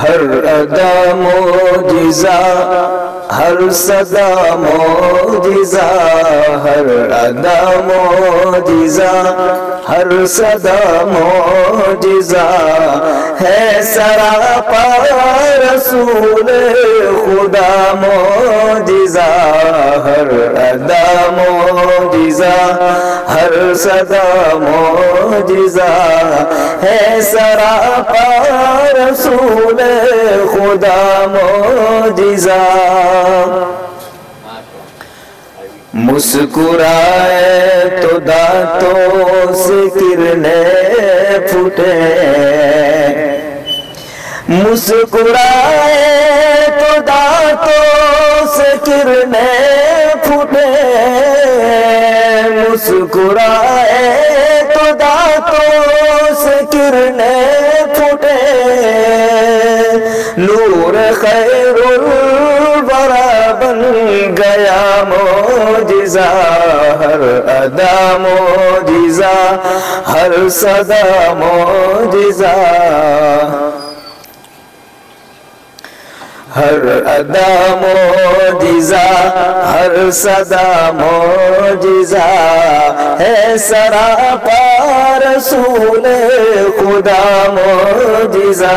ہر ادا معجزہ، ہر صدا معجزہ، ہر ادا معجزہ، ہر صدا معجزہ ہے سراپا رسول خدا معجزہ، ہر ادا معجزہ، ہر صدا معجزہ ہے سراپا رسول خدا معجزہ۔ مسکرائے تو دانتوں سے کرنیں پھوٹے، مسکرائے تو دانتوں سے کرنیں پھوٹے، مسکرائے تو دانتوں سے کرنیں پھوٹے، نور خیر الورا بن گیا معجزہ، ہر ادا معجزہ، ہر صدا معجزہ، ہر ادا معجزہ، ہر صدا معجزہ ہے سراپا رسول خدا معجزہ۔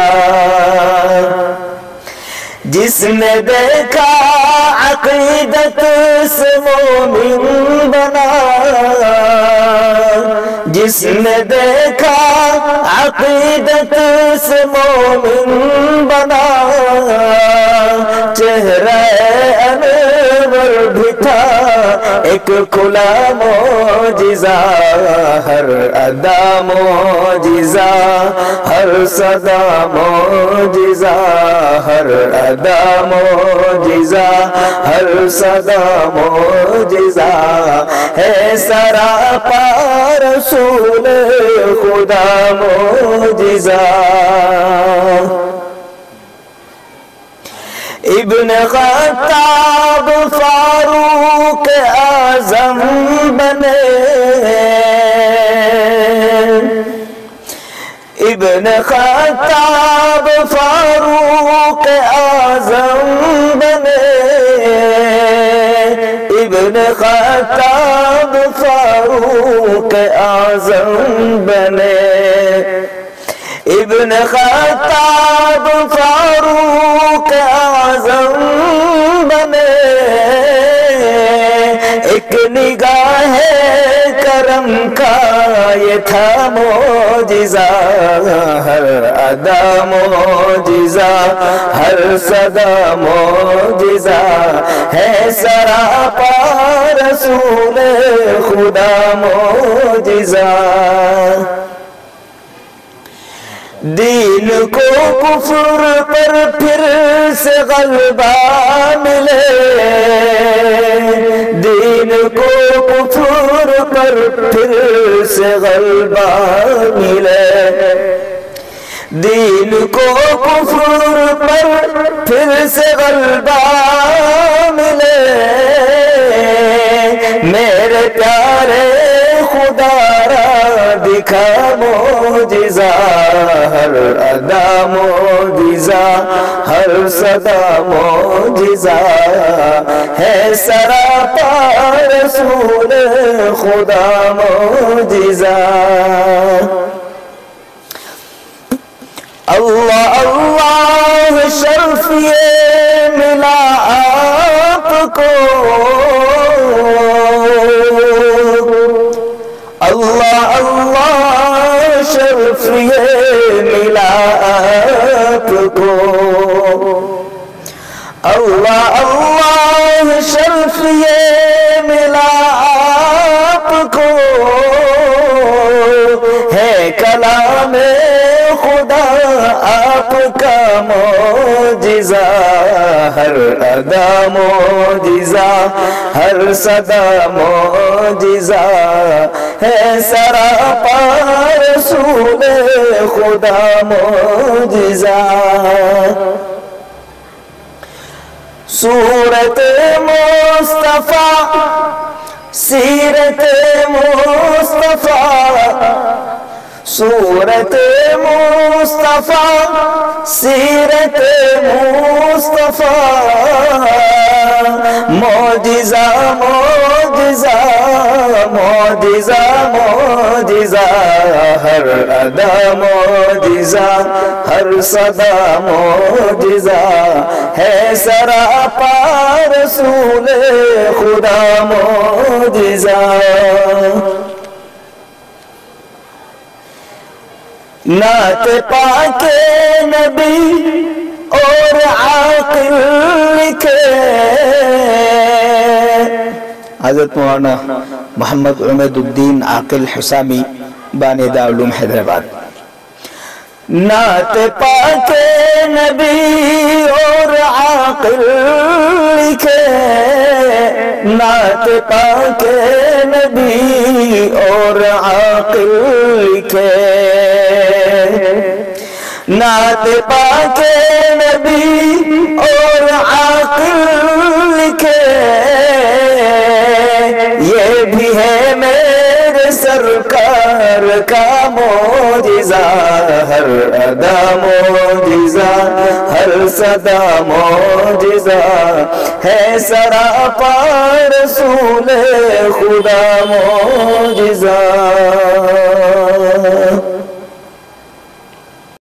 جس نے دیکھا عقیدت سے مومن بنا، جس نے دیکھا عقیدت سے مومن بنا، چہرہ انور بھی تھا ایک کھلا معجزہ، ہر ادا معجزہ، ہر صدا معجزہ، ہر ادا معجزہ، ہر صدا معجزہ ہے سراپا رسول خدا معجزہ۔ ابن خطاب فاروق اعظم بنے، ابن خطاب فاروق اعظم بنے، ابن خطاب فاروق اعظم بنے، ابن خطاب فاروق اعظم بنے، ایک نگاہ کرم کا یہ تھا معجزہ، ہر ادا معجزہ، ہر صدا معجزہ ہے سراپا رسول خدا معجزہ۔ دین کو کفر پر پھر سے غلبہ ملے، دین کو کفر پر پھر سے غلبہ ملے، دین کو کفر پر پھر سے غلبہ ملے، میرے پیارے خدا را دکھا معجزہ، ہر ادا معجزہ، ہر صدا معجزہ ہے سراپا رسول خدا معجزہ۔ اللہ اللہ شرف یہ ملا آپ کو، اللہ اللہ شرف یہ ملا آپ کو، اللہ اللہ شرف یہ ملا آپ کو، ہے کلام خدا آپ کا معجزہ، ہر ادا معجزہ، ہر صدا معجزہ ہے سراپا رسول خدا معجزہ۔ صورت مصطفیٰ، سیرت مصطفیٰ، صورت مصطفیٰ سیرت مصطفیٰ معجزہ معجزہ معجزہ معجزہ ہر ادا معجزہ ہر صدا معجزہ ہے سراپا رسول خدا معجزہ نعت پاک نبی اور عاقل لکھے حضرت مولانا محمد عمید الدین عاقل حسامی بانی دارالعلوم حیدرآباد نعت پاک نبی اور عاقل لکھے نعت پاک نبی اور عاقل لکھے نعت پاک نبی اور عاقل لکھے یہ بھی ہے میرے سرکار کا معجزہ ہر ادا معجزہ ہر صدا معجزہ ہے سراپا رسول خدا معجزہ